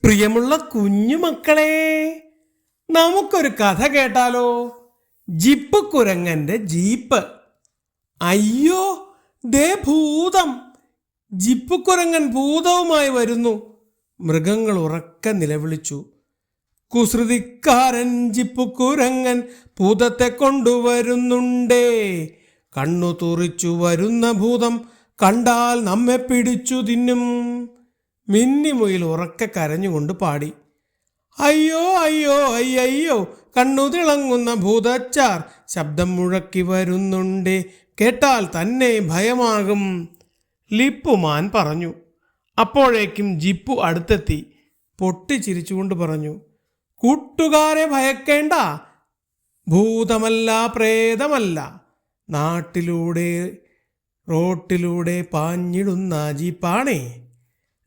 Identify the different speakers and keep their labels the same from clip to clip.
Speaker 1: പ്രിയമുള്ള കുഞ്ഞുമക്കളെ, നമുക്കൊരു കഥ കേട്ടാലോ? ജിപ്പ് കുരങ്ങന്റെ ജീപ്പ്. അയ്യോ, ദേ ഭൂതം! ജിപ്പ് കുരങ്ങൻ ഭൂതവുമായി വരുന്നു. മൃഗങ്ങൾ ഉറക്കെ നിലവിളിച്ചു. കുസൃതിക്കാരൻ ജിപ്പ് കുരങ്ങൻ ഭൂതത്തെ കൊണ്ടുവരുന്നുണ്ടേ. കണ്ണു തുറിച്ചു വരുന്ന ഭൂതം കണ്ടാൽ നമ്മെ പിടിച്ചു തിന്നും. മിന്നിമുയിൽ ഉറക്കെ കരഞ്ഞുകൊണ്ട് പാടി. അയ്യോ അയ്യോ അയ്യോ, കണ്ണു തിളങ്ങുന്ന ഭൂതച്ചാർ ശബ്ദം മുഴക്കി വരുന്നുണ്ടേ, കേട്ടാൽ തന്നെ ഭയമാകും. ലിപ്പുമാൻ പറഞ്ഞു. അപ്പോഴേക്കും ജിപ്പു അടുത്തെത്തി പൊട്ടിച്ചിരിച്ചുകൊണ്ട് പറഞ്ഞു, കൂട്ടുകാരെ ഭയക്കേണ്ട, ഭൂതമല്ല പ്രേതമല്ല, നാട്ടിലൂടെ റോട്ടിലൂടെ പാഞ്ഞിടുന്ന ജീപ്പാണേ.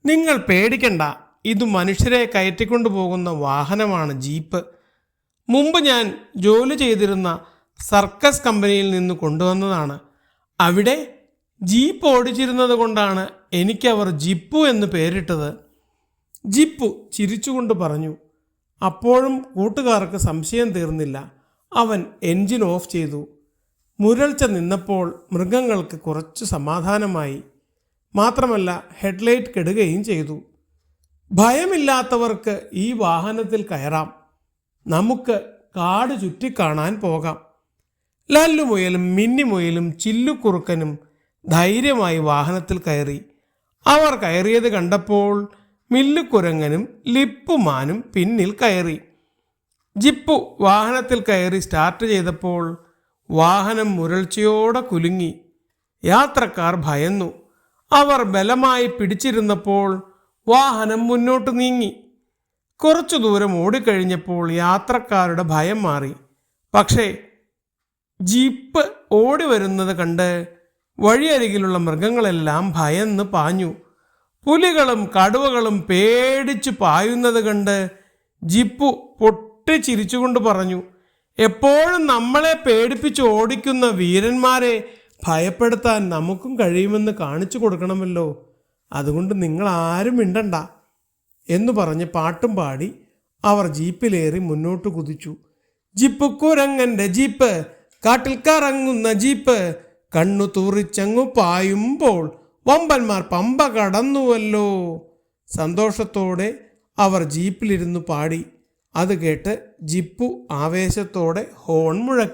Speaker 1: നിങ്ങൾ പേടിക്കണ്ട, ഇത് മനുഷ്യരെ കയറ്റിക്കൊണ്ടു പോകുന്ന വാഹനമാണ് ജീപ്പ്. മുമ്പ് ഞാൻ ജോലി ചെയ്തിരുന്ന സർക്കസ് കമ്പനിയിൽ നിന്ന് കൊണ്ടുവന്നതാണ്. അവിടെ ജീപ്പ് ഓടിച്ചിരുന്നത് കൊണ്ടാണ് എനിക്കവർ ജിപ്പു എന്ന് പേരിട്ടത്. ജിപ്പു ചിരിച്ചുകൊണ്ട് പറഞ്ഞു. അപ്പോഴും കൂട്ടുകാർക്ക് സംശയം തീർന്നില്ല. അവൻ എൻജിൻ ഓഫ് ചെയ്തു. മുരൾച്ച നിന്നപ്പോൾ മൃഗങ്ങൾക്ക് കുറച്ച് സമാധാനമായി. മാത്രമല്ല, ഹെഡ്ലൈറ്റ് കെടുകയും ചെയ്തു. ഭയമില്ലാത്തവർക്ക് ഈ വാഹനത്തിൽ കയറാം. നമുക്ക് കാട് ചുറ്റിക്കാണാൻ പോകാം. ലല്ലുമുയലും മിന്നിമുയലും ചില്ലുക്കുറുക്കനും ധൈര്യമായി വാഹനത്തിൽ കയറി. അവർ കയറിയത് കണ്ടപ്പോൾ മില്ലുക്കുരങ്ങനും ലിപ്പുമാനും പിന്നിൽ കയറി. ജിപ്പു വാഹനത്തിൽ കയറി സ്റ്റാർട്ട് ചെയ്തപ്പോൾ വാഹനം മുരൾച്ചയോടെ കുലുങ്ങി. യാത്രക്കാർ ഭയന്നു. അവർ ബലമായി പിടിച്ചിരുന്നപ്പോൾ വാഹനം മുന്നോട്ട് നീങ്ങി. കുറച്ചു ദൂരം ഓടിക്കഴിഞ്ഞപ്പോൾ യാത്രക്കാരുടെ ഭയം മാറി. പക്ഷേ ജീപ്പ് ഓടി വരുന്നത് കണ്ട് വഴിയരികിലുള്ള മൃഗങ്ങളെല്ലാം ഭയന്ന് പാഞ്ഞു. പുലികളും കടുവകളും പേടിച്ചു പായുന്നത് കണ്ട് ജിപ്പു പൊട്ടിച്ചിരിച്ചുകൊണ്ട് പറഞ്ഞു, എപ്പോഴും നമ്മളെ പേടിപ്പിച്ച് ഓടിക്കുന്ന വീരന്മാരെ ഭയപ്പെടുത്താൻ നമുക്കും കഴിയുമെന്ന് കാണിച്ചു കൊടുക്കണമല്ലോ. അതുകൊണ്ട് നിങ്ങൾ ആരും മിണ്ടണ്ട എന്ന് പറഞ്ഞ് പാട്ടും പാടി അവർ ജീപ്പിലേറി മുന്നോട്ട് കുതിച്ചു. ജിപ്പ് കുരങ്ങന്റെ ജീപ്പ്, കാട്ടിൽ കറങ്ങുന്ന ജീപ്പ്, കണ്ണു തൂറിച്ചങ്ങു പായുമ്പോൾ വമ്പന്മാർ പമ്പ കടന്നുവല്ലോ. സന്തോഷത്തോടെ അവർ ജീപ്പിലിരുന്ന് പാടി. അത് കേട്ട് ജിപ്പു ആവേശത്തോടെ ഹോൺ മുഴക്കി.